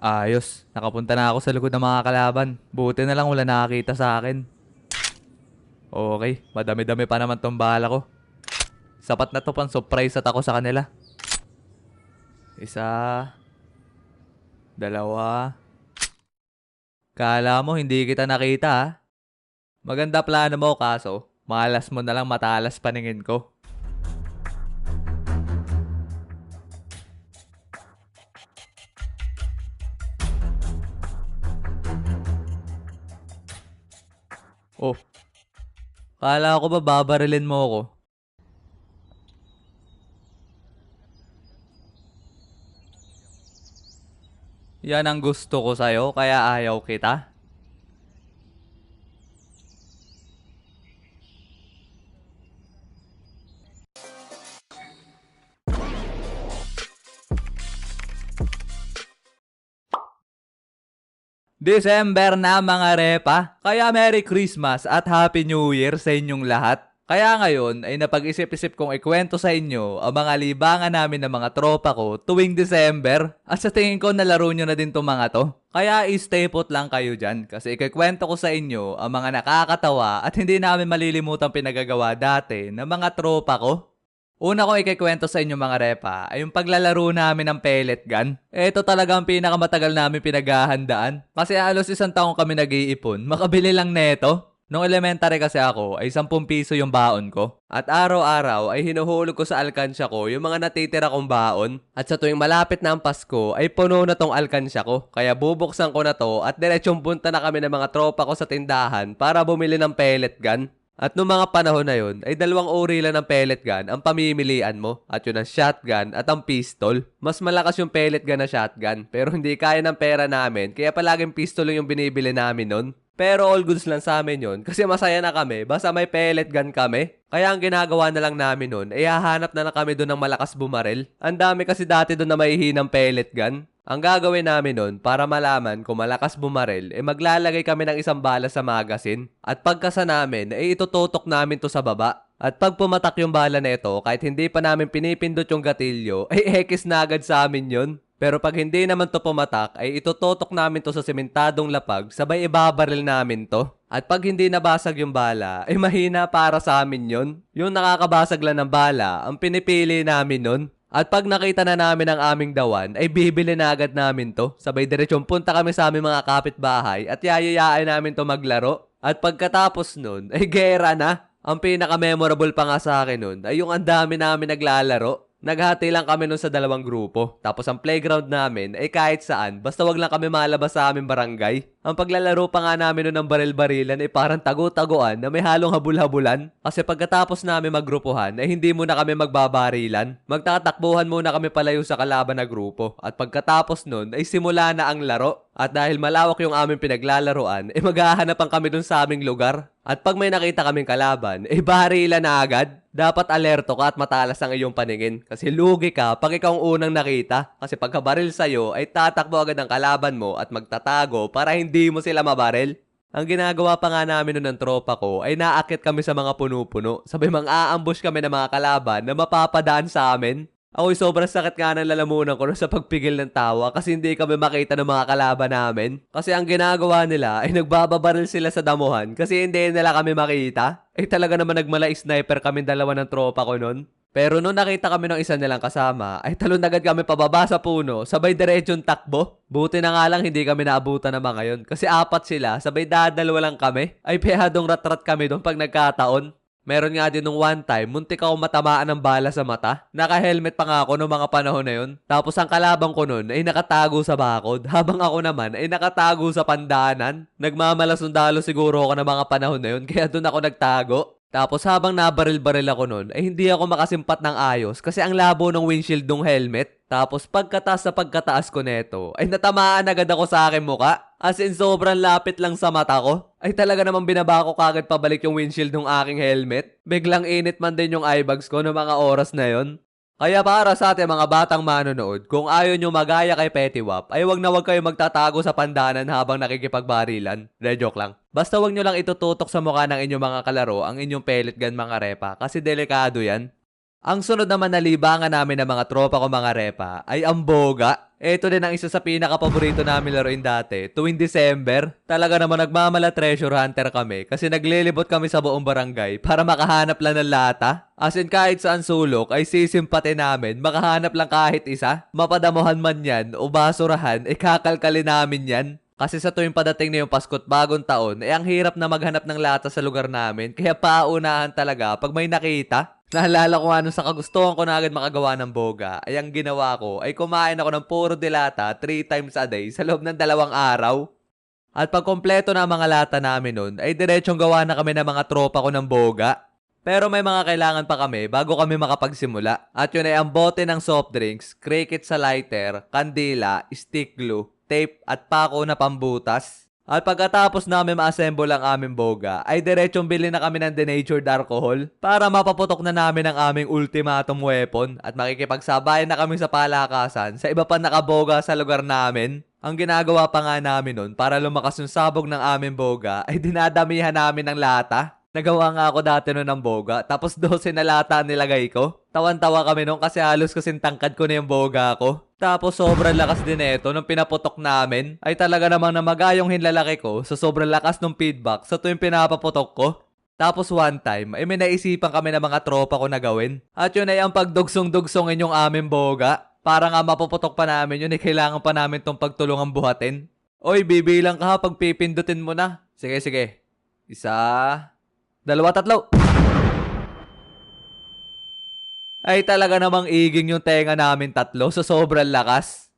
Ayos, nakapunta na ako sa likod ng mga kalaban. Buti na lang wala nakakita sa akin. Okay, madami-dami pa naman tong bala ko. Sapat na to pang surprise at ako sa kanila. Isa, dalawa. Kala mo hindi kita nakita ha? Maganda plano mo kaso, malas mo na lang matalas paningin ko. Oh, kala ko ba babarilin mo ako? Yan ang gusto ko sa'yo kaya ayaw kita? December na mga repa, kaya Merry Christmas at Happy New Year sa inyong lahat. Kaya ngayon ay napag-isip-isip kong ikwento sa inyo ang mga libangan namin ng mga tropa ko tuwing December. At sa tingin ko nalaro nyo na din itong mga to. Kaya stay put lang kayo dyan kasi ikikwento ko sa inyo ang mga nakakatawa at hindi namin malilimutang pinagagawa dati ng mga tropa ko. Una kong ikikwento sa inyo mga repa ay yung paglalaro namin ng pellet gun. Ito talaga ang pinakamatagal namin pinaghahandaan. Kasi halos isang taong kami nag-iipon, makabili lang neto. Nung elementary kasi ako ay 10 piso yung baon ko. At araw-araw ay hinuhulog ko sa alkansya ko yung mga natitira kong baon. At sa tuwing malapit na ang Pasko ay puno na tong alkansya ko. Kaya bubuksan ko na to at diretsong punta na kami ng mga tropa ko sa tindahan para bumili ng pellet gun. At noong mga panahon na yun, ay dalawang uri lang ng pellet gun ang pamimilian mo. At yun ang shotgun at ang pistol. Mas malakas yung pellet gun na shotgun, pero hindi kaya ng pera namin, kaya palaging pistol yung binibili namin nun. Pero all goods lang sa amin yun, kasi masaya na kami, basta may pellet gun kami. Kaya ang ginagawa na lang namin nun, ay hahanap na lang kami doon ng malakas bumaril. Ang dami kasi dati doon na maihinang pellet gun. Ang gagawin namin nun, para malaman kung malakas bumaril, maglalagay kami ng isang bala sa magasin. At pagkasa namin, itututok namin to sa baba. At pag pumatak yung bala na ito, kahit hindi pa namin pinipindot yung gatilyo, ekis na agad sa amin yun. Pero pag hindi naman to pumatak, ay itututok namin to sa sementadong lapag, sabay ibabaril namin to. At pag hindi nabasag yung bala, ay mahina para sa amin yun. Yung nakakabasag lang ng bala, ang pinipili namin nun. At pag nakita na namin ang aming dawan, ay bibili na agad namin to. Sabay diretsong punta kami sa aming mga kapitbahay at yayayain namin to maglaro. At pagkatapos nun, ay gera na. Ang pinaka-memorable pa nga sa akin nun ay yung ang dami namin naglalaro. Naghati lang kami nun sa dalawang grupo. Tapos ang playground namin ay kahit saan, basta wag lang kami malabas sa aming barangay. Ang paglalaro pa nga namin nun ng baril-barilan ay parang tago-taguan na may halong habul-habulan. Kasi pagkatapos namin maggrupuhan ay hindi muna kami magbabarilan. Magtatakbuhan muna kami palayo sa kalaban na grupo. At pagkatapos nun ay simula na ang laro. At dahil malawak yung aming pinaglalaroan, maghahanapan kami dun sa aming lugar. At pag may nakita kaming kalaban, barilan na agad. Dapat alerto ka at matalas ang iyong paningin. Kasi lugi ka pag ikaw ang unang nakita. Kasi pagkabaril sa'yo ay tatakbo agad ang kalaban mo at magtatago para hindi mo sila mabaril. Ang ginagawa pa nga namin nun ng tropa ko ay naakit kami sa mga puno-puno. Sabay mang-aambush kami ng mga kalaban na mapapadaan sa amin. Ako'y sobrang sakit nga ng lalamunan ko sa pagpigil ng tawa kasi hindi kami makita ng mga kalaban namin. Kasi ang ginagawa nila ay nagbababaril sila sa damuhan kasi hindi nila kami makita. Talaga naman nagmala sniper kami dalawa ng tropa ko nun. Pero nung nakita kami ng isa nilang kasama, ay talon agad kami pababa sa puno, sabay diretsong takbo. Buti na nga lang hindi kami naabutan ng mga yun. Kasi apat sila, sabay dadalawa lang kami. Ay pehadong rat-rat kami doon pag nagkataon. Meron nga din nung one time, muntik ako matamaan ng bala sa mata. Naka-helmet pa nga ako noong mga panahon na yun. Tapos ang kalabang ko nun ay nakatago sa bakod. Habang ako naman ay nakatago sa pandanan. Nagmamalasundalo siguro ako ng mga panahon na yun. Kaya doon ako nagtago. Tapos habang nabaril-baril ako nun, ay hindi ako makasimpat ng ayos kasi ang labo ng windshield ng helmet. Tapos pagkataas ko neto, ay natamaan agad ako sa aking muka. As in sobrang lapit lang sa mata ko. Ay talaga namang binaba ko kagad pabalik yung windshield ng aking helmet. Biglang init man din yung eyebags ko ng mga oras na yon. Kaya para sa ating mga batang manonood, kung ayaw nyo magaya kay Petiwap, ay wag na wag kayo magtatago sa pandanan habang nakikipagbarilan. Joke lang. Basta wag nyo lang itututok sa mukha ng inyong mga kalaro ang inyong pellet gun mga repa kasi delikado yan. Ang sunod naman na libangan namin ng mga tropa ko mga repa ay ang boga. Ito din ang isa sa pinaka-paborito namin laruin dati. Tuwing December, talaga naman nagmamala treasure hunter kami kasi naglilibot kami sa buong barangay para makahanap lang ng lata. As in kahit saan sulok ay sisimpate namin, makahanap lang kahit isa. Mapadamuhan man yan o basurahan, kakalkalin namin yan. Kasi sa tuwing padating na yung Pasko't Bagong Taon, ang hirap na maghanap ng lata sa lugar namin. Kaya paunahan talaga pag may nakita. Naalala ko nga nung sa kagustuhan ko na agad makagawa ng boga, ay ang ginawa ko ay kumain ako ng puro dilata 3 times a day sa loob ng 2 araw. At pag kompleto na ang mga lata namin nun, ay diretsong gawa na kami ng mga tropa ko ng boga. Pero may mga kailangan pa kami bago kami makapagsimula. At yun ay ang bote ng soft drinks, cricket sa lighter, kandila, stick glue, tape at pako na pambutas. At pagkatapos namin ma-assemble ang aming boga, ay diretsong bili na kami ng denatured alcohol para mapaputok na namin ang aming ultimatum weapon at makikipagsabayan na kami sa palakasan sa iba pa nakaboga sa lugar namin. Ang ginagawa pa nga namin nun para lumakas yung sabog ng aming boga ay dinadamihan namin ng lata. Nagawa nga ako dati nun ng boga, tapos 12 na lata ang nilagay ko. Tawan-tawa kami nun kasi halos kasing tangkad ko na yung boga ko. Tapos sobrang lakas din ito nung pinaputok namin. Ay talaga namang namagayong hinlalaki ko sa sobrang lakas ng feedback sa tuwing pinapaputok ko. Tapos one time, ay may naisipan kami ng mga tropa ko na gawin. At yun ay ang pagdugsong-dugsongin yung aming boga. Para nga mapuputok pa namin yun, kailangan pa namin tong pagtulungan buhatin. Oy, bibilang ka ha pag pipindutin mo na. Sige, sige. 1, 2, 3. Ay talaga namang iging yung tenga namin tatlo sa sobrang lakas.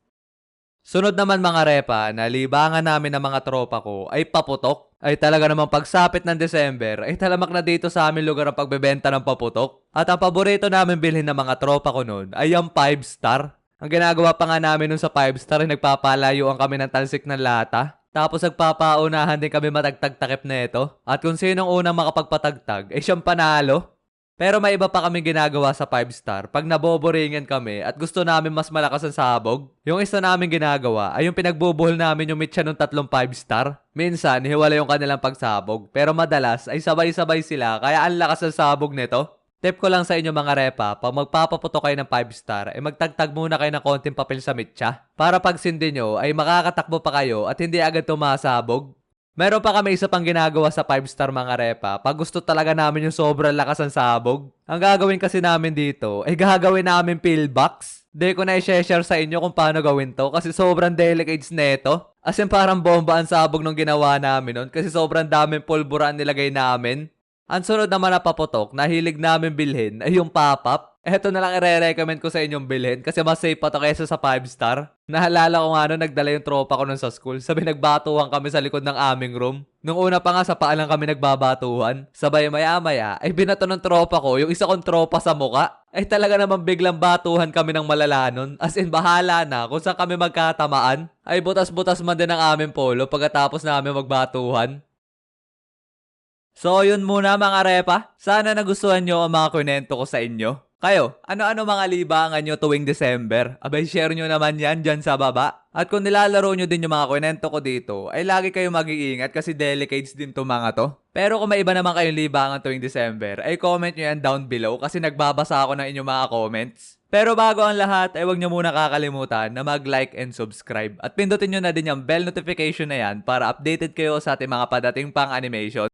Sunod naman mga repa, na libangan namin ng mga tropa ko ay paputok. Ay talaga namang pagsapit ng December ay talamak na dito sa aming lugar ang pagbebenta ng paputok. At ang paborito namin bilhin ng mga tropa ko noon ay ang 5 star. Ang ginagawa pa nga namin nun sa 5 star ay nagpapalayuan kami ng talsik ng lata. Tapos nagpapaunahan din kami matagtag-takip na ito. At kung sinong unang makapagpatagtag ay siyang panalo. Pero may iba pa kami ginagawa sa 5 star pag naboboringan kami at gusto namin mas malakas ang sabog. Yung isa namin ginagawa ay yung pinagbubuhol namin yung mitya ng 3 5 star. Minsan, hiwala yung kanilang pagsabog pero madalas ay sabay-sabay sila kaya ang lakas ng sabog nito. Tip ko lang sa inyo mga repa, pag magpapaputok kayo ng 5 star, ay magtagtag muna kayo ng konting papel sa mitya. Para pag sindi nyo, ay makakatakbo pa kayo at hindi agad tumasabog. Meron pa kami isa pang ginagawa sa 5 star mga repa, pag gusto talaga namin yung sobrang lakas ng sabog. Ang gagawin kasi namin dito, ay gagawin namin pillbox. Di ko na i-share sa inyo kung paano gawin to kasi sobrang delicates neto. As in parang bomba ang sabog nung ginawa namin nun kasi sobrang daming pulbura ang nilagay namin. Ang sunod naman na paputok na hilig namin bilhin ay yung pop-up. Eto na lang i-recommend ko sa inyong bilhin kasi mas safe pa to kaysa sa 5 star. Nahalala ko nga no, nagdala yung tropa ko nun sa school. Sabi nagbatuhan kami sa likod ng aming room. Nung una pa nga sa paa lang kami nagbabatuhan. Sabay maya-maya ay binato ng tropa ko yung isa kong tropa sa muka. Ay talaga namang biglang batuhan kami ng malala nun. As in bahala na kung saan kami magkatamaan. Ay butas-butas man din ang aming polo pagkatapos namin magbatuhan. So yun muna mga repa. Sana nagustuhan nyo ang mga kunento ko sa inyo. Kayo, ano-ano mga libangan nyo tuwing December? Abay, share nyo naman yan dyan sa baba. At kung nilalaro nyo din yung mga kunento ko dito, ay lagi kayo mag-iingat kasi delicates din to mga to. Pero kung may iba naman kayong libangan tuwing December, ay comment nyo yan down below kasi nagbabasa ako ng inyong mga comments. Pero bago ang lahat, ay huwag nyo muna kakalimutan na mag-like and subscribe. At pindutin nyo na din yung bell notification na yan para updated kayo sa ating mga padating pang animation.